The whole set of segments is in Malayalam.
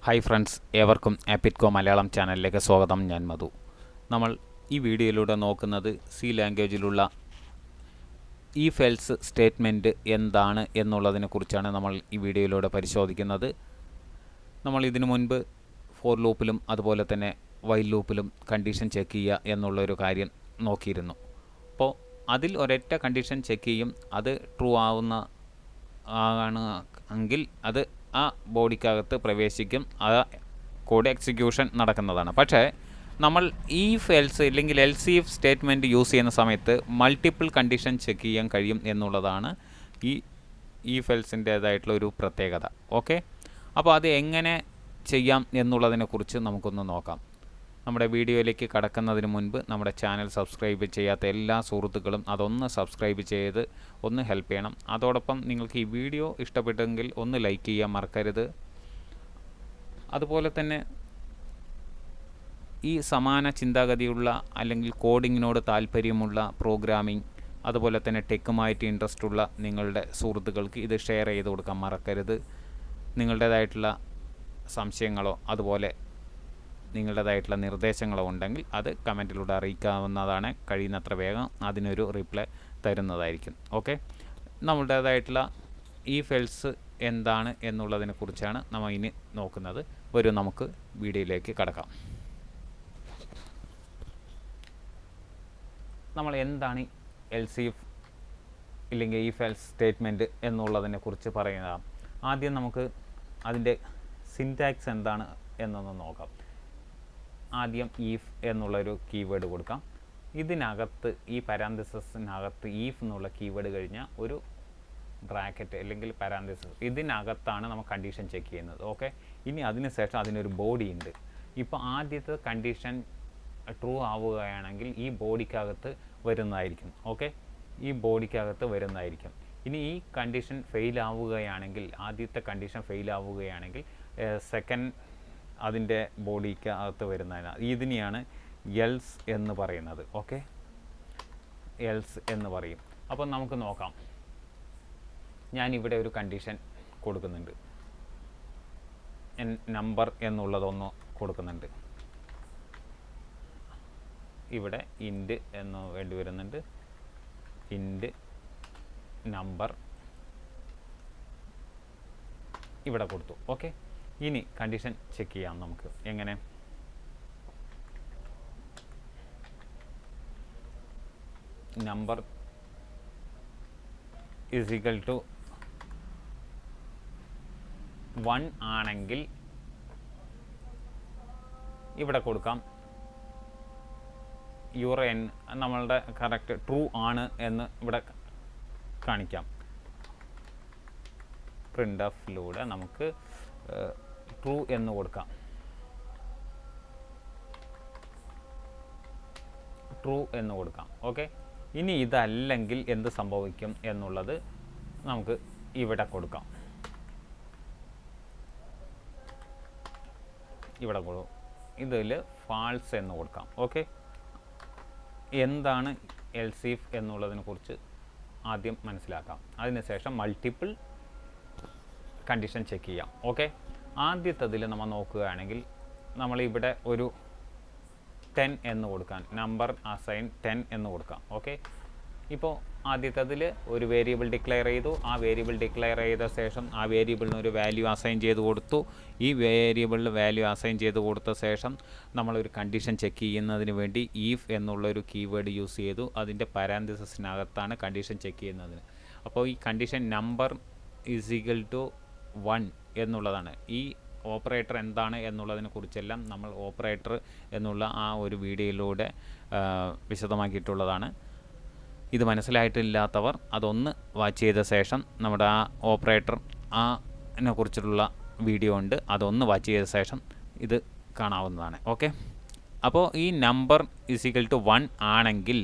ഹായ് ഫ്രണ്ട്സ്, ഏവർക്കും Appitco മലയാളം ചാനലിലേക്ക് സ്വാഗതം. ഞാൻ മധു. നമ്മൾ ഈ വീഡിയോയിലൂടെ നോക്കുന്നത് സി ലാംഗ്വേജിലുള്ള ഇഫ് എൽസ് സ്റ്റേറ്റ്മെൻറ്റ് എന്താണ് എന്നുള്ളതിനെക്കുറിച്ചാണ് നമ്മൾ ഈ വീഡിയോയിലൂടെ പരിശോധിക്കുന്നത്. നമ്മൾ ഇതിനു മുൻപ് ഫോർ ലൂപ്പിലും അതുപോലെ തന്നെ വൈൽ ലൂപ്പിലും കണ്ടീഷൻ ചെക്ക് ചെയ്യുക എന്നുള്ളൊരു കാര്യം നോക്കിയിരുന്നു. അപ്പോൾ അതിൽ ഒരൊറ്റ കണ്ടീഷൻ ചെക്ക് ചെയ്യും, അത് ട്രൂ ആണെങ്കിൽ അത് ആ ബോഡിക്കകത്ത് പ്രവേശിക്കും, ആ കോഡ് എക്സിക്യൂഷൻ നടക്കുന്നതാണ്. പക്ഷേ നമ്മൾ ഈഫ് എൽസ് ഇല്ലെങ്കിൽ എൽസ് ഈഫ് സ്റ്റേറ്റ്മെൻറ്റ് യൂസ് ചെയ്യുന്ന സമയത്ത് മൾട്ടിപ്പിൾ കണ്ടീഷൻ ചെക്ക് ചെയ്യാൻ കഴിയും എന്നുള്ളതാണ് ഈ ഈഫ് എൽസിൻ്റേതായിട്ടുള്ള ഒരു പ്രത്യേകത. ഓക്കെ, അപ്പോൾ അത് എങ്ങനെ ചെയ്യാം എന്നുള്ളതിനെക്കുറിച്ച് നമുക്കൊന്ന് നോക്കാം. നമ്മുടെ വീഡിയോയിലേക്ക് കടക്കുന്നതിന് മുൻപ് നമ്മുടെ ചാനൽ സബ്സ്ക്രൈബ് ചെയ്യാത്ത എല്ലാ സുഹൃത്തുക്കളും അതൊന്ന് സബ്സ്ക്രൈബ് ചെയ്ത് ഒന്ന് ഹെൽപ്പ് ചെയ്യണം. അതോടൊപ്പം നിങ്ങൾക്ക് ഈ വീഡിയോ ഇഷ്ടപ്പെട്ടെങ്കിൽ ഒന്ന് ലൈക്ക് ചെയ്യാൻ മറക്കരുത്. അതുപോലെ തന്നെ ഈ സമാന ചിന്താഗതിയുള്ള അല്ലെങ്കിൽ കോഡിങ്ങിനോട് താല്പര്യമുള്ള പ്രോഗ്രാമിംഗ് അതുപോലെ തന്നെ ടെക്കുമായിട്ട് ഇൻട്രസ്റ്റ് ഉള്ള നിങ്ങളുടെ സുഹൃത്തുക്കൾക്ക് ഇത് ഷെയർ ചെയ്ത് കൊടുക്കാൻ മറക്കരുത്. നിങ്ങളുടേതായിട്ടുള്ള സംശയങ്ങളോ അതുപോലെ നിങ്ങളുടേതായിട്ടുള്ള നിർദ്ദേശങ്ങളോ ഉണ്ടെങ്കിൽ അത് കമൻറ്റിലൂടെ അറിയിക്കാവുന്നതാണ്. കഴിയുന്നത്ര വേഗം അതിനൊരു റിപ്ലൈ തരുന്നതായിരിക്കും. ഓക്കെ, നമ്മുടേതായിട്ടുള്ള ഈഫ് എൽസ് എന്താണ് എന്നുള്ളതിനെക്കുറിച്ചാണ് നമ്മൾ ഇനി നോക്കുന്നത്. വരും നമുക്ക് വീഡിയോയിലേക്ക് കടക്കാം. നമ്മൾ എന്താണ് എൽസ് ഈഫ് ഇല്ലെങ്കിൽ ഈഫ് എൽസ് സ്റ്റേറ്റ്മെൻറ്റ് എന്നുള്ളതിനെക്കുറിച്ച് പറയുന്നതാണ്. ആദ്യം നമുക്ക് അതിൻ്റെ സിൻറ്റാക്സ് എന്താണ് എന്നൊന്ന് നോക്കാം. ആദ്യം ഈഫ് എന്നുള്ളൊരു കീവേഡ് കൊടുക്കാം. ഇതിനകത്ത് ഈ പാരാന്തസിസിനകത്ത് ഈഫ് എന്നുള്ള കീവേഡ് കഴിഞ്ഞാൽ ഒരു ബ്രാക്കറ്റ് അല്ലെങ്കിൽ പാരാന്തസിസ്, ഇതിനകത്താണ് നമ്മൾ കണ്ടീഷൻ ചെക്ക് ചെയ്യുന്നത്. ഓക്കെ, ഇനി അതിനുശേഷം അതിനൊരു ബോഡി ഉണ്ട്. ഇപ്പോൾ ആദ്യത്തെ കണ്ടീഷൻ ട്രൂ ആവുകയാണെങ്കിൽ ഈ ബോഡിക്കകത്ത് വരുന്നതായിരിക്കും. ഓക്കെ, ഈ ബോഡിക്കകത്ത് വരുന്നതായിരിക്കും. ഇനി ഈ കണ്ടീഷൻ ഫെയിൽ ആവുകയാണെങ്കിൽ, ആദ്യത്തെ കണ്ടീഷൻ ഫെയിൽ ആവുകയാണെങ്കിൽ സെക്കൻഡ് അതിൻ്റെ ബോഡിക്കകത്ത് വരുന്നതിനാണ്. ഇതിനെയാണ് എൽസ് എന്ന് പറയുന്നത്. ഓക്കെ, എൽസ് എന്ന് പറയും. അപ്പം നമുക്ക് നോക്കാം. ഞാനിവിടെ ഒരു കണ്ടീഷൻ കൊടുക്കുന്നുണ്ട്, നമ്പർ എന്നുള്ളതൊന്ന് കൊടുക്കുന്നുണ്ട്. ഇവിടെ ഇൻറ്റ് എന്ന് വേണ്ടി വരുന്നുണ്ട്. ഇൻറ്റ് നമ്പർ ഇവിടെ കൊടുത്തു. ഓക്കെ, ഇനി കണ്ടീഷൻ ചെക്ക് ചെയ്യാം നമുക്ക്. എങ്ങനെ? നമ്പർ ഈസ് ഈക്വൽ ടു 1 ആണെങ്കിൽ ഇവിടെ കൊടുക്കാം യുവർ എൻ നമ്മളുടെ കറക്റ്റ് ട്രൂ ആണ് എന്ന് ഇവിടെ കാണിക്കാം. പ്രിൻ്റ് ഓഫിലൂടെ നമുക്ക് ട്രൂ എന്ന് കൊടുക്കാം. ട്രൂ എന്ന് കൊടുക്കാം. ഓക്കെ, ഇനി ഇതല്ലെങ്കിൽ എന്ത് സംഭവിക്കും എന്നുള്ളത് നമുക്ക് ഇവിടെ കൊടുക്കാം. ഇവിടെ കൊടുക്കും. ഇതിൽ ഫാൾസ് എന്ന് കൊടുക്കാം. ഓക്കെ, എന്താണ് എൽസ് ഈഫ് എന്നുള്ളതിനെ കുറിച്ച് ആദ്യം മനസ്സിലാക്കാം. അതിനുശേഷം മൾട്ടിപ്പിൾ കണ്ടീഷൻ ചെക്ക് ചെയ്യാം. ഓക്കെ, ആദ്യത്തതിൽ നമ്മൾ നോക്കുകയാണെങ്കിൽ നമ്മളിവിടെ ഒരു 10 എന്ന് കൊടുക്കാൻ, നമ്പർ അസൈൻ 10 എന്ന് കൊടുക്കാം. ഓക്കെ, ഇപ്പോൾ ആദ്യത്തതിൽ ഒരു വേരിയബിൾ ഡിക്ലെയർ ചെയ്തു. ആ വേരിയബിൾ ഡിക്ലെയർ ചെയ്ത ശേഷം ആ വേരിയബിളിന് ഒരു വാല്യൂ അസൈൻ ചെയ്ത് കൊടുത്തു. ഈ വേരിയബിളിൽ വാല്യൂ അസൈൻ ചെയ്ത് കൊടുത്ത ശേഷം നമ്മളൊരു കണ്ടീഷൻ ചെക്ക് ചെയ്യുന്നതിന് വേണ്ടി ഈഫ് എന്നുള്ളൊരു കീവേഡ് യൂസ് ചെയ്തു. അതിൻ്റെ പാരാന്തസിസിനകത്താണ് കണ്ടീഷൻ ചെക്ക് ചെയ്യുന്നതിന്. അപ്പോൾ ഈ condition number is equal to 1 എന്നുള്ളതാണ്. ഈ ഓപ്പറേറ്റർ എന്താണ് എന്നുള്ളതിനെ കുറിച്ചെല്ലാം നമ്മൾ ഓപ്പറേറ്റർ എന്നുള്ള ആ ഒരു വീഡിയോയിലൂടെ വിശദമാക്കിയിട്ടുള്ളതാണ്. ഇത് മനസ്സിലായിട്ടില്ലാത്തവർ അതൊന്ന് വാച്ച് ചെയ്ത ശേഷം നമ്മുടെ ആ ഓപ്പറേറ്റർ അതിനെ കുറിച്ചുള്ള വീഡിയോ ഉണ്ട്, അതൊന്ന് വാച്ച് ചെയ്ത ശേഷം ഇത് കാണാവുന്നതാണ്. ഓക്കെ, അപ്പോൾ ഈ നമ്പർ ഈസ് ഈക്വൽ ടു 1 ആണെങ്കിൽ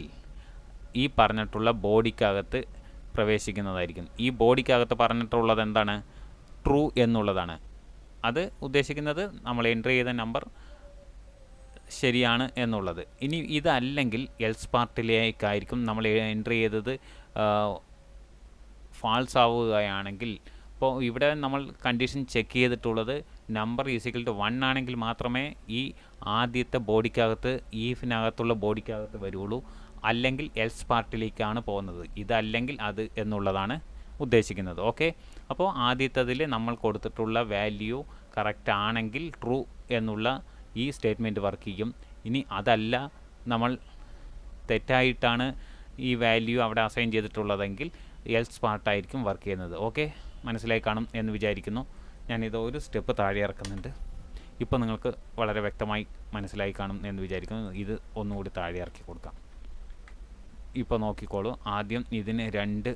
ഈ പറഞ്ഞിട്ടുള്ള ബോഡിക്കകത്ത് പ്രവേശിക്കുന്നതായിരിക്കും. ഈ ബോഡിക്കകത്ത് പറഞ്ഞിട്ടുള്ളത് എന്താണ്? ട്രൂ എന്നുള്ളതാണ്. അത് ഉദ്ദേശിക്കുന്നത് നമ്മൾ എൻട്രി ചെയ്ത നമ്പർ ശരിയാണ് എന്നുള്ളത്. ഇനി ഇതല്ലെങ്കിൽ എൽസ് പാർട്ടിലേക്കായിരിക്കും നമ്മൾ എൻട്രി ചെയ്തത് ഫാൾസ് ആവുകയാണെങ്കിൽ ഇപ്പോൾ ഇവിടെ നമ്മൾ കണ്ടീഷൻ ചെക്ക് ചെയ്തിട്ടുള്ളത് നമ്പർ ഈസിക്കൽ ടു 1 ആണെങ്കിൽ മാത്രമേ ഈ ആദ്യത്തെ ബോഡിക്കകത്ത് ഈഫിനകത്തുള്ള ബോഡിക്കകത്ത് വരുള്ളൂ, അല്ലെങ്കിൽ എൽസ് പാർട്ടിലേക്കാണ് പോകുന്നത്. ഇതല്ലെങ്കിൽ അത് എന്നുള്ളതാണ് ഉദ്ദേശിക്കുന്നത്. ഓക്കെ, അപ്പോൾ ആദ്യത്തതിൽ നമ്മൾ കൊടുത്തിട്ടുള്ള വാല്യൂ കറക്റ്റ് ആണെങ്കിൽ ട്രൂ എന്നുള്ള ഈ സ്റ്റേറ്റ്മെൻറ്റ് വർക്ക് ചെയ്യും. ഇനി അതല്ല, നമ്മൾ തെറ്റായിട്ടാണ് ഈ വാല്യൂ അവിടെ അസൈൻ ചെയ്തിട്ടുള്ളതെങ്കിൽ എൽസ് പാർട്ടായിരിക്കും വർക്ക് ചെയ്യുന്നത്. ഓക്കെ, മനസ്സിലായി കാണും എന്ന് വിചാരിക്കുന്നു. ഞാനിത് ഒരു സ്റ്റെപ്പ് താഴെ ഇറക്കുന്നുണ്ട്. ഇപ്പോൾ നിങ്ങൾക്ക് വളരെ വ്യക്തമായി മനസ്സിലായി കാണും എന്ന് വിചാരിക്കുന്നു. ഇത് ഒന്നുകൂടി താഴെ ഇറക്കി കൊടുക്കാം. ഇപ്പോൾ നോക്കിക്കോളൂ. ആദ്യം ഇതിന് രണ്ട്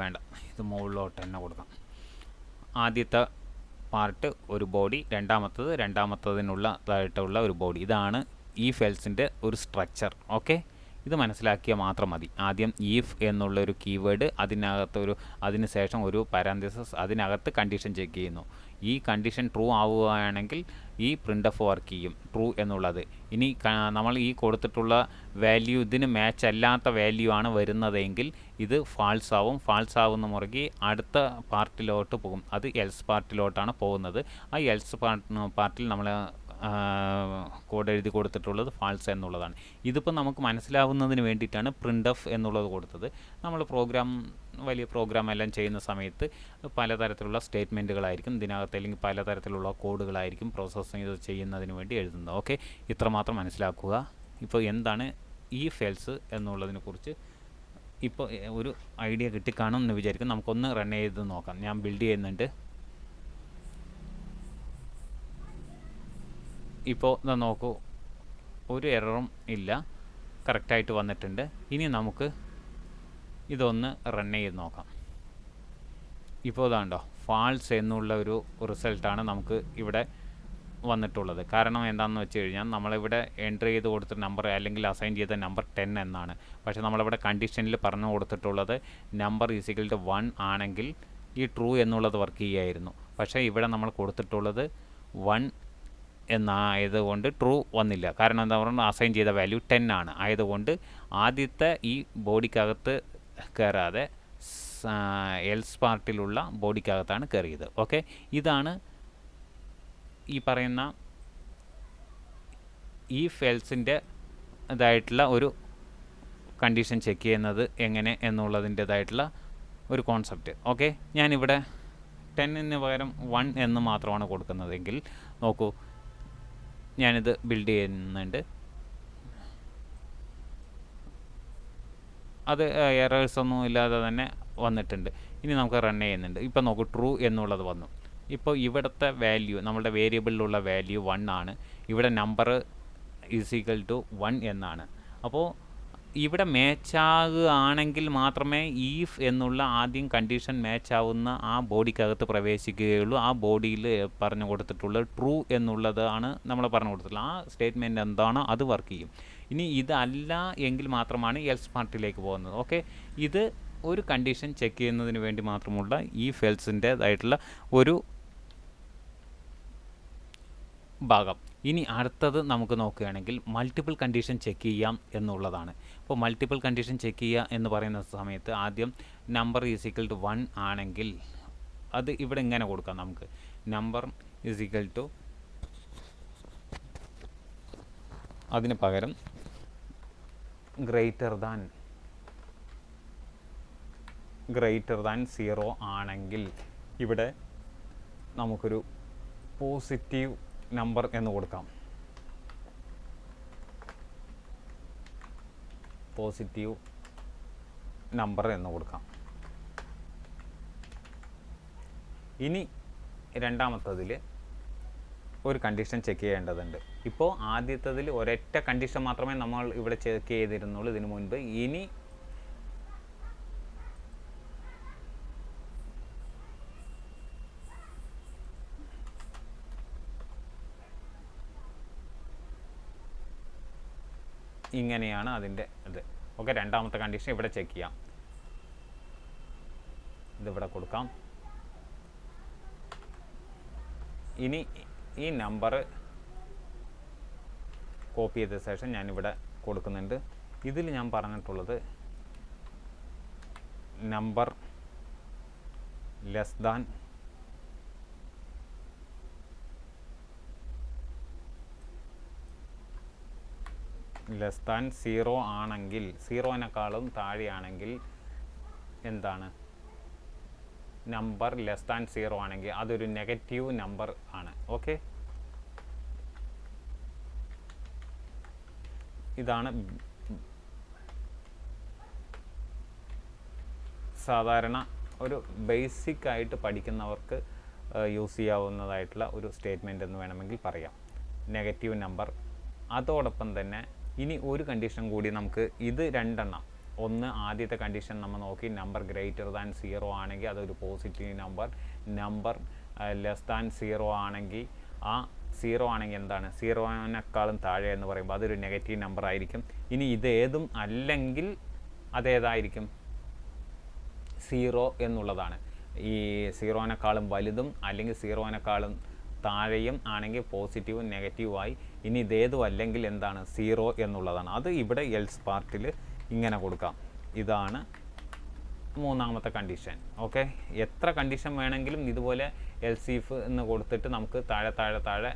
വേണ്ട, ഇത് മുകളിലോട്ട് തന്നെ കൊടുക്കാം. ആദ്യത്തെ പാർട്ട് ഒരു ബോഡി, രണ്ടാമത്തതിനുള്ളതായിട്ടുള്ള ഒരു ബോഡി. ഇതാണ് ഈഫ് എൽസിൻ്റെ ഒരു സ്ട്രക്ചർ. ഓക്കെ, ഇത് മനസ്സിലാക്കിയാൽ മാത്രം മതി. ആദ്യം ഈഫ് എന്നുള്ളൊരു കീവേഡ്, അതിന് ശേഷം ഒരു പാരാന്തസിസ്, അതിനകത്ത് കണ്ടീഷൻ ചെക്ക് ചെയ്യുന്നു. ഈ കണ്ടീഷൻ ട്രൂ ആവുകയാണെങ്കിൽ ഈ പ്രിൻ്റ് എഫ് വർക്ക് ചെയ്യും, ട്രൂ എന്നുള്ളത്. ഇനി നമ്മൾ ഈ കൊടുത്തിട്ടുള്ള വാല്യൂ ഇതിന് മാച്ച് അല്ലാത്ത വാല്യൂ ആണ് വരുന്നതെങ്കിൽ ഇത് ഫാൾസ് ആവും. ഫാൾസ് ആവുന്ന മുറയ്ക്ക് അടുത്ത പാർട്ടിലോട്ട് പോകും. അത് എൽസ് പാർട്ടിലോട്ടാണ് പോകുന്നത്. ആ എൽസ് പാർട്ടിൽ നമ്മൾ കോഡ് എഴുതി കൊടുത്തിട്ടുള്ളത് ഫാൾസ് എന്നുള്ളതാണ്. ഇതിപ്പോൾ നമുക്ക് മനസ്സിലാവുന്നതിന് വേണ്ടിയിട്ടാണ് പ്രിൻ്റ് എഫ് എന്നുള്ളത് കൊടുത്തത്. നമ്മൾ വലിയ പ്രോഗ്രാം എല്ലാം ചെയ്യുന്ന സമയത്ത് പലതരത്തിലുള്ള സ്റ്റേറ്റ്മെൻറ്റുകളായിരിക്കും ഇതിനകത്ത്, അല്ലെങ്കിൽ പലതരത്തിലുള്ള കോഡുകളായിരിക്കും പ്രോസസ്സിങ് ചെയ്യുന്നതിന് വേണ്ടി എഴുതുന്നത്. ഓക്കെ, ഇത്രമാത്രം മനസ്സിലാക്കുക. ഇപ്പോൾ എന്താണ് ഈഫ് എൽസ് എന്നുള്ളതിനെ കുറിച്ച് ഇപ്പോൾ ഒരു ഐഡിയ കിട്ടിക്കാണും എന്ന് വിചാരിക്കും. നമുക്കൊന്ന് റൺ ചെയ്ത് നോക്കാം. ഞാൻ ബിൽഡ് ചെയ്യുന്നുണ്ട്. ഇപ്പോൾ നോക്കൂ, ഒരു എററും ഇല്ല, കറക്റ്റായിട്ട് വന്നിട്ടുണ്ട്. ഇനി നമുക്ക് ഇതൊന്ന് റൺ ചെയ്ത് നോക്കാം. ഇപ്പോൾ ഇതാണ്ടോ, ഫാൾസ് എന്നുള്ള ഒരു റിസൾട്ടാണ് നമുക്ക് ഇവിടെ വന്നിട്ടുള്ളത്. കാരണം എന്താണെന്ന് വെച്ച് കഴിഞ്ഞാൽ നമ്മളിവിടെ എൻട്രി ചെയ്ത് കൊടുത്ത നമ്പർ, അല്ലെങ്കിൽ അസൈൻ ചെയ്ത നമ്പർ 10 എന്നാണ്. പക്ഷേ നമ്മളിവിടെ കണ്ടീഷനിൽ പറഞ്ഞു കൊടുത്തിട്ടുള്ളത് നമ്പർ ഈസിക്കൽ ടു 1 ആണെങ്കിൽ ഈ ട്രൂ എന്നുള്ളത് വർക്ക് ചെയ്യായിരുന്നു. പക്ഷേ ഇവിടെ നമ്മൾ കൊടുത്തിട്ടുള്ളത് 1 എന്നായതുകൊണ്ട് ട്രൂ വന്നില്ല. കാരണം എന്താ പറയുക, അസൈൻ ചെയ്ത വാല്യൂ 10 ആണ്. ആയതുകൊണ്ട് ആദ്യത്തെ ഈ ബോഡിക്കകത്ത് കയറാതെ എൽസ് പാർട്ടിലുള്ള ബോഡിക്കകത്താണ് കയറിയത്. ഓക്കെ, ഇതാണ് ഈ പറയുന്ന ഈഫ് എൽസിൻ്റെ ഇതായിട്ടുള്ള ഒരു കണ്ടീഷൻ ചെക്ക് ചെയ്യുന്നത് എങ്ങനെ എന്നുള്ളതിൻ്റേതായിട്ടുള്ള ഒരു കോൺസെപ്റ്റ്. ഓക്കെ, ഞാനിവിടെ 10ന് പകരം 1 എന്ന് മാത്രമാണ് കൊടുക്കുന്നതെങ്കിൽ നോക്കൂ, ഞാനിത് ബിൽഡ് ചെയ്യുന്നുണ്ട്. അത് എറേഴ്സൊന്നും ഇല്ലാതെ തന്നെ വന്നിട്ടുണ്ട്. ഇനി നമുക്ക് റൺ ചെയ്യുന്നുണ്ട്. ഇപ്പോൾ നോക്കൂ, ട്രൂ എന്നുള്ളത് വന്നു. ഇപ്പോൾ ഇവിടുത്തെ വാല്യൂ, നമ്മളുടെ വേരിയബിളിലുള്ള വാല്യൂ 1 ആണ്. ഇവിടെ നമ്പർ ഈസിക്കൽ ടു 1 എന്നാണ്. അപ്പോൾ ഇവിടെ മാച്ചാകുകയാണെങ്കിൽ മാത്രമേ ഈഫ് എന്നുള്ള ആദ്യം കണ്ടീഷൻ മാച്ചാവുന്ന ആ ബോഡിക്കകത്ത് പ്രവേശിക്കുകയുള്ളൂ. ആ ബോഡിയിൽ പറഞ്ഞു കൊടുത്തിട്ടുള്ള ട്രൂ എന്നുള്ളതാണ് നമ്മൾ പറഞ്ഞു കൊടുത്തിട്ടുള്ളത്. ആ സ്റ്റേറ്റ്മെൻറ്റ് എന്താണോ അത് വർക്ക് ചെയ്യും. ഇനി ഇതല്ല എങ്കിൽ മാത്രമാണ് എൽസ് പാർട്ടിലേക്ക് പോകുന്നത്. ഓക്കെ, ഇത് ഒരു കണ്ടീഷൻ ചെക്ക് ചെയ്യുന്നതിന് വേണ്ടി മാത്രമുള്ള ഈഫ് എൽസിൻ്റേതായിട്ടുള്ള ഒരു ഭാഗം. ഇനി അടുത്തത് നമുക്ക് നോക്കുകയാണെങ്കിൽ മൾട്ടിപ്പിൾ കണ്ടീഷൻ ചെക്ക് ചെയ്യാം എന്നുള്ളതാണ്. അപ്പോൾ മൾട്ടിപ്പിൾ കണ്ടീഷൻ ചെക്ക് ചെയ്യുക എന്ന് പറയുന്ന സമയത്ത് ആദ്യം നമ്പർ ഈസിക്കൽ ടു 1 ആണെങ്കിൽ അത് ഇവിടെ ഇങ്ങനെ കൊടുക്കാം. നമുക്ക് നമ്പർ ഈസിക്കൽ ടു, അതിന് പകരം ഗ്രേറ്റർ ദാൻ 0 ആണെങ്കിൽ ഇവിടെ നമുക്കൊരു പോസിറ്റീവ് നമ്പർ എന്ന് കൊടുക്കാം. പോസിറ്റീവ് നമ്പർ എന്ന് കൊടുക്കാം. ഇനി രണ്ടാമത്തതിൽ ഒരു കണ്ടീഷൻ ചെക്ക് ചെയ്യേണ്ടതുണ്ട്. ഇപ്പോൾ ആദ്യത്തതിൽ ഒരൊറ്റ കണ്ടീഷൻ മാത്രമേ നമ്മൾ ഇവിടെ ചെക്ക് ചെയ്തിരുന്നുള്ളൂ ഇതിനു മുൻപ്. ഇനി ഇങ്ങനെയാണ് അതിൻ്റെ ഇത്. ഓക്കെ, രണ്ടാമത്തെ കണ്ടീഷൻ ഇവിടെ ചെക്ക് ചെയ്യാം. ഇതിവിടെ കൊടുക്കാം. ഇനി ഈ നമ്പർ കോപ്പി ചെയ്ത ശേഷം ഞാനിവിടെ കൊടുക്കുന്നുണ്ട്. ഇതിൽ ഞാൻ പറഞ്ഞിട്ടുള്ളത് നമ്പർ ലെസ് ദാൻ സീറോ ആണെങ്കിൽ, സീറോനേക്കാളും താഴെയാണെങ്കിൽ എന്താണ്, നമ്പർ ലെസ് ദാൻ സീറോ ആണെങ്കിൽ അതൊരു നെഗറ്റീവ് നമ്പർ ആണ്. ഓക്കെ, ഇതാണ് സാധാരണ ഒരു ബേസിക് ആയിട്ട് പഠിക്കുന്നവർക്ക് യൂസ് ചെയ്യാവുന്നതായിട്ടുള്ള ഒരു സ്റ്റേറ്റ്മെൻ്റ് എന്ന് വേണമെങ്കിൽ പറയാം, നെഗറ്റീവ് നമ്പർ. അതോടൊപ്പം തന്നെ ഇനി ഒരു കണ്ടീഷൻ കൂടി നമുക്ക്, ഇത് രണ്ടെണ്ണം, ഒന്ന് ആദ്യത്തെ കണ്ടീഷൻ നമ്മൾ നോക്കി, നമ്പർ ഗ്രേറ്റർ ദാൻ സീറോ ആണെങ്കിൽ അതൊരു positive number, number less than zero ആണെങ്കിൽ, ആ സീറോ ആണെങ്കിൽ എന്താണ്, സീറോനേക്കാളും താഴെ എന്ന് പറയുമ്പോൾ അതൊരു നെഗറ്റീവ് നമ്പർ ആയിരിക്കും. ഇനി ഇതേതും അല്ലെങ്കിൽ അതേതായിരിക്കും, സീറോ എന്നുള്ളതാണ്. ഈ സീറോനേക്കാളും വലുതും അല്ലെങ്കിൽ സീറോനേക്കാളും താഴെയും ആണെങ്കിൽ പോസിറ്റീവും നെഗറ്റീവായി. ഇനി ഇതേതും അല്ലെങ്കിൽ എന്താണ്, സീറോ എന്നുള്ളതാണ്. അത് ഇവിടെ എൽസ് പാർട്ടിൽ ഇങ്ങനെ കൊടുക്കാം. ഇതാണ് മൂന്നാമത്തെ കണ്ടീഷൻ. ഓക്കെ, എത്ര കണ്ടീഷൻ വേണമെങ്കിലും ഇതുപോലെ എൽസ് ഇഫ് എന്ന് കൊടുത്തിട്ട് നമുക്ക് താഴെ താഴെ താഴെ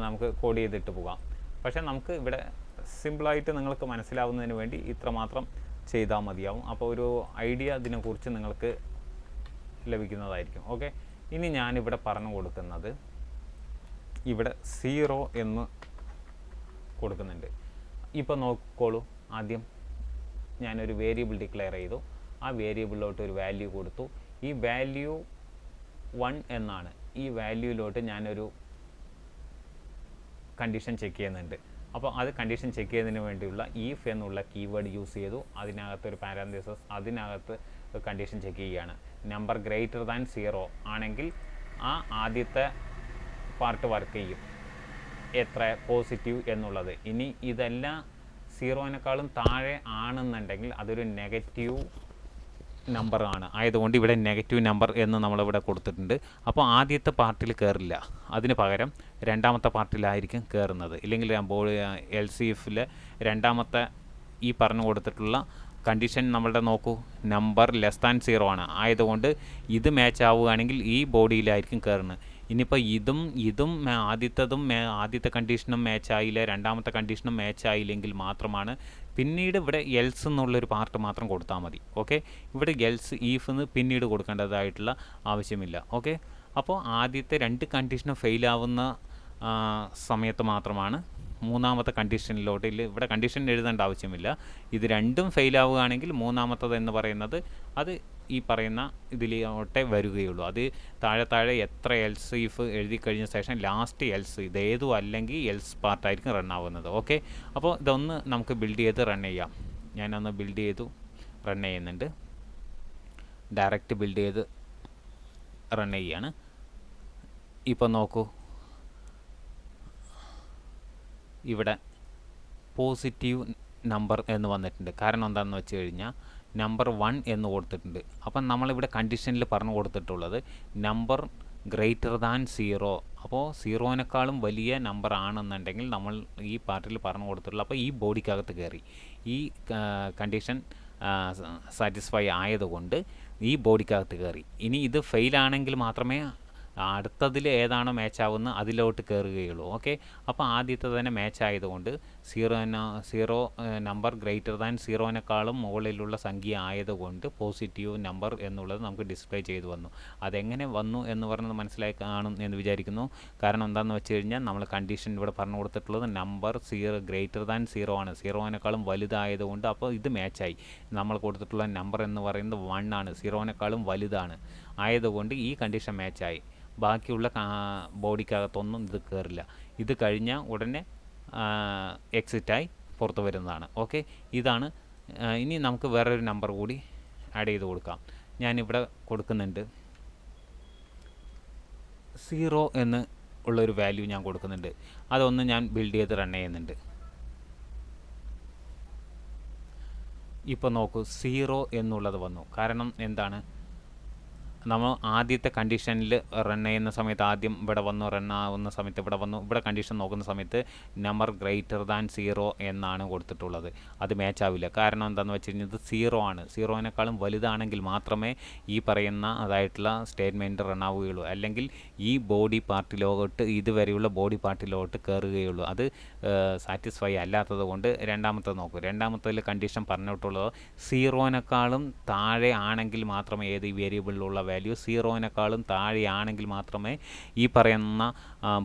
നമുക്ക് കോഡ് ചെയ്തിട്ട് പോകാം. പക്ഷേ നമുക്ക് ഇവിടെ സിമ്പിളായിട്ട് നിങ്ങൾക്ക് മനസ്സിലാവുന്നതിന് വേണ്ടി ഇത്രമാത്രം ചെയ്താൽ മതിയാവും. അപ്പോൾ ഒരു ഐഡിയ ഇതിനെക്കുറിച്ച് നിങ്ങൾക്ക് ലഭിക്കുന്നതായിരിക്കും. ഓക്കെ, ഇനി ഞാനിവിടെ പറഞ്ഞു കൊടുക്കുന്നത്, ഇവിടെ സീറോ എന്ന് കൊടുക്കുന്നുണ്ട്. ഇപ്പോൾ നോക്കിക്കോളൂ, ആദ്യം ഞാനൊരു വേരിയബിൾ ഡിക്ലെയർ ചെയ്തു, ആ വേരിയബിളിലോട്ട് ഒരു വാല്യൂ കൊടുത്തു. ഈ വാല്യൂ 1 എന്നാണ്. ഈ വാല്യൂയിലോട്ട് ഞാനൊരു കണ്ടീഷൻ ചെക്ക് ചെയ്യുന്നുണ്ട്. അപ്പോൾ അത് കണ്ടീഷൻ ചെക്ക് ചെയ്യുന്നതിന് വേണ്ടിയുള്ള ഈഫ് എന്നുള്ള കീവേഡ് യൂസ് ചെയ്തു. അതിനകത്തൊരു പാരാന്തസിസ്, അതിനകത്ത് കണ്ടീഷൻ ചെക്ക് ചെയ്യുകയാണ്. നമ്പർ ഗ്രേറ്റർ ദാൻ സീറോ ആണെങ്കിൽ ആ ആദ്യത്തെ പാർട്ട് വർക്ക് ചെയ്യും, എത്ര പോസിറ്റീവ് എന്നുള്ളത്. ഇനി ഇതെല്ലാം സീറോനേക്കാളും താഴെ ആണെന്നുണ്ടെങ്കിൽ അതൊരു നെഗറ്റീവ് നമ്പർ ആണ്. ആയതുകൊണ്ട് ഇവിടെ നെഗറ്റീവ് നമ്പർ എന്ന് നമ്മളിവിടെ കൊടുത്തിട്ടുണ്ട്. അപ്പോൾ ആദ്യത്തെ പാർട്ടിൽ കയറില്ല, അതിന് പകരം രണ്ടാമത്തെ പാർട്ടിലായിരിക്കും കയറുന്നത്. ഇല്ലെങ്കിൽ എൽസ് ഇഫിലെ രണ്ടാമത്തെ ഈ പറഞ്ഞു കൊടുത്തിട്ടുള്ള കണ്ടീഷൻ നമ്മളുടെ നോക്കൂ, നമ്പർ ലെസ് ദാൻ സീറോ ആണ്. ആയതുകൊണ്ട് ഇത് മാച്ച് ആവുകയാണെങ്കിൽ ഈ ബോഡിയിലായിരിക്കും കയറുന്നത്. ഇനിയിപ്പോൾ ഇതും ആദ്യത്തെ കണ്ടീഷനും മാച്ച് ആയില്ല, രണ്ടാമത്തെ കണ്ടീഷനും മാച്ച് ആയില്ലെങ്കിൽ മാത്രമാണ് പിന്നീട് ഇവിടെ എൽസ് എന്നുള്ളൊരു പാർട്ട് മാത്രം കൊടുത്താൽ മതി. ഓക്കെ, ഇവിടെ എൽസ് ഈഫ് എന്ന് പിന്നീട് കൊടുക്കേണ്ടതായിട്ടുള്ള ആവശ്യമില്ല. ഓക്കെ, അപ്പോൾ ആദ്യത്തെ രണ്ട് കണ്ടീഷനും ഫെയിലാവുന്ന സമയത്ത് മാത്രമാണ് മൂന്നാമത്തെ കണ്ടീഷനിലോട്ട്, ഇവിടെ കണ്ടീഷൻ എഴുതേണ്ട ആവശ്യമില്ല. ഇത് രണ്ടും ഫെയിലാവുകയാണെങ്കിൽ മൂന്നാമത്തത് എന്ന് പറയുന്നത് അത് ഈ പറയുന്ന ഇതിലോട്ടേ വരികയുള്ളൂ. അത് താഴെ താഴെ എത്ര എൽസ് ഇഫ് എഴുതി കഴിഞ്ഞ ശേഷം ലാസ്റ്റ് എൽസ്, ഇതേതും അല്ലെങ്കിൽ എൽസ് പാർട്ടായിരിക്കും റൺ ആവുന്നത്. ഓക്കെ, അപ്പോൾ ഇതൊന്ന് നമുക്ക് ബിൽഡ് ചെയ്ത് റൺ ചെയ്യാം. ഞാനൊന്ന് ബിൽഡ് ചെയ്തു റൺ ചെയ്യുന്നുണ്ട്, ഡയറക്റ്റ് ബിൽഡ് ചെയ്ത് റൺ ചെയ്യുകയാണ്. ഇപ്പോൾ നോക്കൂ, ഇവിടെ പോസിറ്റീവ് നമ്പർ എന്ന് വന്നിട്ടുണ്ട്. കാരണം എന്താണെന്ന് വെച്ച് കഴിഞ്ഞാൽ നമ്പർ 1 എന്ന് കൊടുത്തിട്ടുണ്ട്. അപ്പം നമ്മളിവിടെ കണ്ടീഷനിൽ പറഞ്ഞു കൊടുത്തിട്ടുള്ളത് നമ്പർ ഗ്രേറ്റർ ദാൻ സീറോ. അപ്പോൾ സീറോനേക്കാളും വലിയ നമ്പർ ആണെന്നുണ്ടെങ്കിൽ നമ്മൾ ഈ പാർട്ടിൽ പറഞ്ഞു കൊടുത്തിട്ടുള്ളൂ. അപ്പോൾ ഈ ബോഡിക്കകത്ത് കയറി ഈ കണ്ടീഷൻ സാറ്റിസ്ഫൈ ആയതുകൊണ്ട് ഈ ബോഡിക്കകത്ത് കയറി. ഇനി ഇത് ഫെയിലാണെങ്കിൽ മാത്രമേ അടുത്തതിൽ ഏതാണോ മാച്ച് ആവുന്നത് അതിലോട്ട് കയറുകയുള്ളൂ. ഓക്കെ, അപ്പോൾ ആദ്യത്തെ തന്നെ മാച്ച് ആയതുകൊണ്ട് സീറോ നമ്പർ ഗ്രേറ്റർ ദാൻ സീറോനേക്കാളും മുകളിലുള്ള സംഖ്യ ആയതുകൊണ്ട് പോസിറ്റീവ് നമ്പർ എന്നുള്ളത് നമുക്ക് ഡിസ്പ്ലേ ചെയ്തു വന്നു. അതെങ്ങനെ വന്നു എന്ന് പറഞ്ഞത് മനസ്സിലായി കാണും എന്ന് വിചാരിക്കുന്നു. കാരണം എന്താണെന്ന് വെച്ച് കഴിഞ്ഞാൽ നമ്മൾ കണ്ടീഷൻ ഇവിടെ പറഞ്ഞു കൊടുത്തിട്ടുള്ളത് നമ്പർ ഗ്രേറ്റർ ദാൻ സീറോ ആണ്, സീറോനേക്കാളും വലുതായതുകൊണ്ട്. അപ്പോൾ ഇത് മാച്ചായി. നമ്മൾ കൊടുത്തിട്ടുള്ള നമ്പർ എന്ന് പറയുന്നത് 1 ആണ്, സീറോനേക്കാളും വലുതാണ്. ആയതുകൊണ്ട് ഈ കണ്ടീഷൻ മാച്ചായി. ബാക്കിയുള്ള ബോഡിക്കകത്തൊന്നും ഇത് കയറില്ല. ഇത് കഴിഞ്ഞാൽ ഉടനെ എക്സിറ്റായി പുറത്ത് വരുന്നതാണ്. ഓക്കെ, ഇതാണ്. ഇനി നമുക്ക് വേറൊരു നമ്പർ കൂടി ആഡ് ചെയ്ത് കൊടുക്കാം. ഞാനിവിടെ കൊടുക്കുന്നുണ്ട് 0 എന്ന് ഉള്ളൊരു വാല്യൂ ഞാൻ കൊടുക്കുന്നുണ്ട്. അതൊന്ന് ഞാൻ ബിൽഡ് ചെയ്ത് റൺ ചെയ്യുന്നുണ്ട്. ഇപ്പോൾ നോക്കൂ, 0 എന്നുള്ളത് വന്നു. കാരണം എന്താണ്, നമ്മൾ ആദ്യത്തെ കണ്ടീഷനിൽ റൺ ചെയ്യുന്ന സമയത്ത് ആദ്യം ഇവിടെ വന്നു, റൺ ആവുന്ന സമയത്ത് ഇവിടെ വന്നു, ഇവിടെ കണ്ടീഷൻ നോക്കുന്ന സമയത്ത് നമ്പർ ഗ്രേറ്റർ ദാൻ 0 എന്നാണ് കൊടുത്തിട്ടുള്ളത്. അത് മാച്ച് ആവില്ല. കാരണം എന്താണെന്ന് വെച്ച് കഴിഞ്ഞാൽ ഇത് 0 ആണ്. 0-നേക്കാളും വലുതാണെങ്കിൽ മാത്രമേ ഈ പറയുന്ന അതായിട്ടുള്ള സ്റ്റേറ്റ്മെൻറ്റ് റൺ ആവുകയുള്ളൂ. അല്ലെങ്കിൽ ഈ ബോഡി പാർട്ടിലോട്ട് ഇതുവരെയുള്ള ബോഡി പാർട്ടിലോട്ട് കയറുകയുള്ളൂ. അത് സാറ്റിസ്ഫൈ അല്ലാത്തത് കൊണ്ട് രണ്ടാമത്തെ നോക്കൂ. രണ്ടാമത്തേൽ കണ്ടീഷൻ പറഞ്ഞിട്ടുള്ളത് 0-നേക്കാളും താഴെ ആണെങ്കിൽ മാത്രമേ ഏത് ഈ വേരിയബിളിലുള്ള വാല്യൂ 0-നേക്കാളും താഴെയാണെങ്കിൽ മാത്രമേ ഈ പറയുന്ന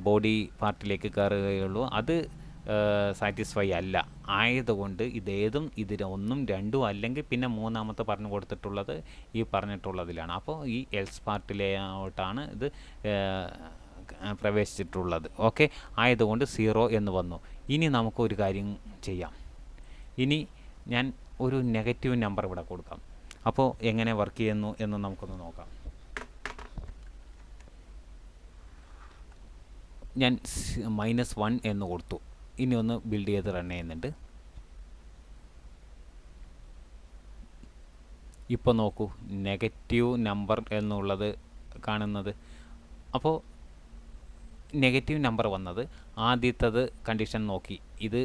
ബോഡി പാർട്ടിലേക്ക് കയറുകയുള്ളൂ. അത് സാറ്റിസ്ഫൈ അല്ല. ആയതുകൊണ്ട് ഇതേതും ഇതിന് 1, 2 അല്ലെങ്കിൽ പിന്നെ മൂന്നാമത്തെ പറഞ്ഞു കൊടുത്തിട്ടുള്ളത് ഈ പറഞ്ഞിട്ടുള്ളതിലാണ്. അപ്പോൾ ഈ എൽസ് പാർട്ടിലോട്ടാണ് ഇത് പ്രവേശിച്ചിട്ടുള്ളത്. ഓക്കെ, ആയതുകൊണ്ട് 0 എന്ന് വന്നു. ഇനി നമുക്കൊരു കാര്യം ചെയ്യാം. ഇനി ഞാൻ ഒരു നെഗറ്റീവ് നമ്പർ ഇവിടെ കൊടുക്കാം. അപ്പോൾ എങ്ങനെ വർക്ക് ചെയ്യുന്നു എന്ന് നമുക്കൊന്ന് നോക്കാം. ഞാൻ -1 എന്ന് കൊടുത്തു. ഇനി ഒന്ന് ബിൽഡ് ചെയ്ത് റൺ ചെയ്യുന്നുണ്ട്. ഇപ്പോൾ നോക്കൂ, നെഗറ്റീവ് നമ്പർ എന്നുള്ളത് കാണുന്നത്. അപ്പോൾ നെഗറ്റീവ് നമ്പർ വന്നത് ആദ്യത്തത് കണ്ടീഷൻ നോക്കി, ഇത്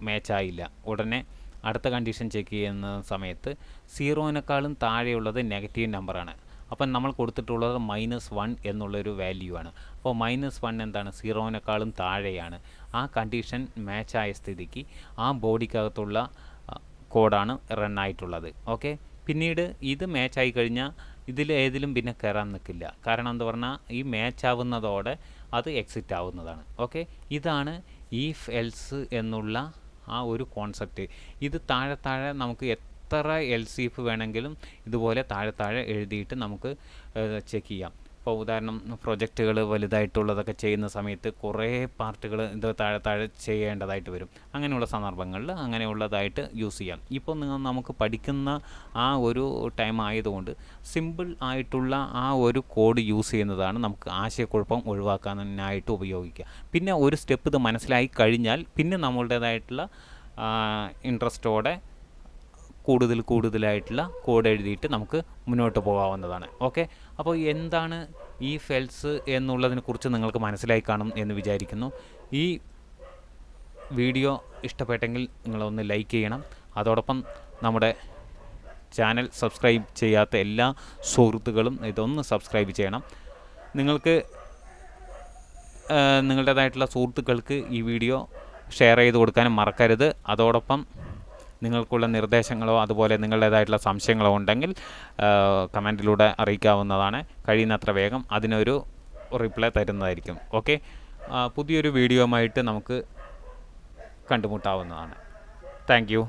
മാച്ചായില്ല. ഉടനെ അടുത്ത കണ്ടീഷൻ ചെക്ക് ചെയ്യുന്ന സമയത്ത് 0-നേക്കാളും താഴെയുള്ളത് നെഗറ്റീവ് നമ്പറാണ്. അപ്പം നമ്മൾ കൊടുത്തിട്ടുള്ളത് -1 എന്നുള്ളൊരു വാല്യൂ ആണ്. അപ്പോൾ -1 എന്താണ്? 0-നേക്കാളും താഴെയാണ്. ആ കണ്ടീഷൻ മാച്ചായ സ്ഥിതിക്ക് ആ ബോഡിക്കകത്തുള്ള കോഡാണ് റൺ ആയിട്ടുള്ളത്. ഓക്കെ, പിന്നീട് ഇത് മാച്ചായി കഴിഞ്ഞാൽ ഇതിൽ ഏതിലും പിന്നെ കയറാൻ നിൽക്കില്ല. കാരണം എന്താ പറഞ്ഞാൽ ഈ മാച്ച് ആവുന്നതോടെ അത് എക്സിറ്റ് ആവുന്നതാണ്. ഓക്കെ, ഇതാണ് ഈഫ് എൽസ് എന്നുള്ള ആ ഒരു കോൺസെപ്റ്റ്. ഇത് താഴെ നമുക്ക് എത്ര എൽസ് ഇഫ് വേണമെങ്കിലും ഇതുപോലെ താഴെ എഴുതിയിട്ട് നമുക്ക് ചെക്ക് ചെയ്യാം. ഇപ്പോൾ ഉദാഹരണം പ്രൊജക്റ്റുകൾ വലുതായിട്ടുള്ളതൊക്കെ ചെയ്യുന്ന സമയത്ത് കുറേ പാർട്ടുകൾ ഇത് താഴെ ചെയ്യേണ്ടതായിട്ട് വരും. അങ്ങനെയുള്ള സന്ദർഭങ്ങളിൽ അങ്ങനെയുള്ളതായിട്ട് യൂസ് ചെയ്യാം. ഇപ്പോൾ നമുക്ക് പഠിക്കുന്ന ആ ഒരു ടൈം ആയതുകൊണ്ട് സിമ്പിൾ ആയിട്ടുള്ള ആ ഒരു കോഡ് യൂസ് ചെയ്യുന്നതാണ് നമുക്ക് ആശയക്കുഴപ്പം ഒഴിവാക്കാനായിട്ട് ഉപയോഗിക്കുക. പിന്നെ ഒരു സ്റ്റെപ്പ് ഇത് മനസ്സിലായി കഴിഞ്ഞാൽ പിന്നെ നമ്മളുടേതായിട്ടുള്ള ഇൻട്രസ്റ്റോടെ കൂടുതലായിട്ടുള്ള കോഡ് എഴുതിയിട്ട് നമുക്ക് മുന്നോട്ട് പോകാവുന്നതാണ്. ഓക്കെ, അപ്പോൾ എന്താണ് ഈ ഫെൽസ് എന്നുള്ളതിനെ കുറിച്ച് നിങ്ങൾക്ക് മനസ്സിലായി കാണും എന്ന് വിചാരിക്കുന്നു. ഈ വീഡിയോ ഇഷ്ടപ്പെട്ടെങ്കിൽ നിങ്ങളൊന്ന് ലൈക്ക് ചെയ്യണം. അതോടൊപ്പം നമ്മുടെ ചാനൽ സബ്സ്ക്രൈബ് ചെയ്യാത്ത എല്ലാ സുഹൃത്തുക്കളും ഇതൊന്ന് സബ്സ്ക്രൈബ് ചെയ്യണം. നിങ്ങൾക്ക് നിങ്ങളുടേതായിട്ടുള്ള സുഹൃത്തുക്കൾക്ക് ഈ വീഡിയോ ഷെയർ ചെയ്ത് കൊടുക്കാനും മറക്കരുത്. അതോടൊപ്പം നിങ്ങൾക്കുള്ള നിർദ്ദേശങ്ങളോ അതുപോലെ നിങ്ങളുടേതായിട്ടുള്ള സംശയങ്ങളോ ഉണ്ടെങ്കിൽ കമൻറ്റിലൂടെ അറിയിക്കാവുന്നതാണ്. കഴിയുന്നത്ര വേഗം അതിനൊരു റിപ്ലൈ തരുന്നതായിരിക്കും. ഓക്കെ, പുതിയൊരു വീഡിയോയുമായിട്ട് നമുക്ക് കണ്ടുമുട്ടാവുന്നതാണ്. Thank you.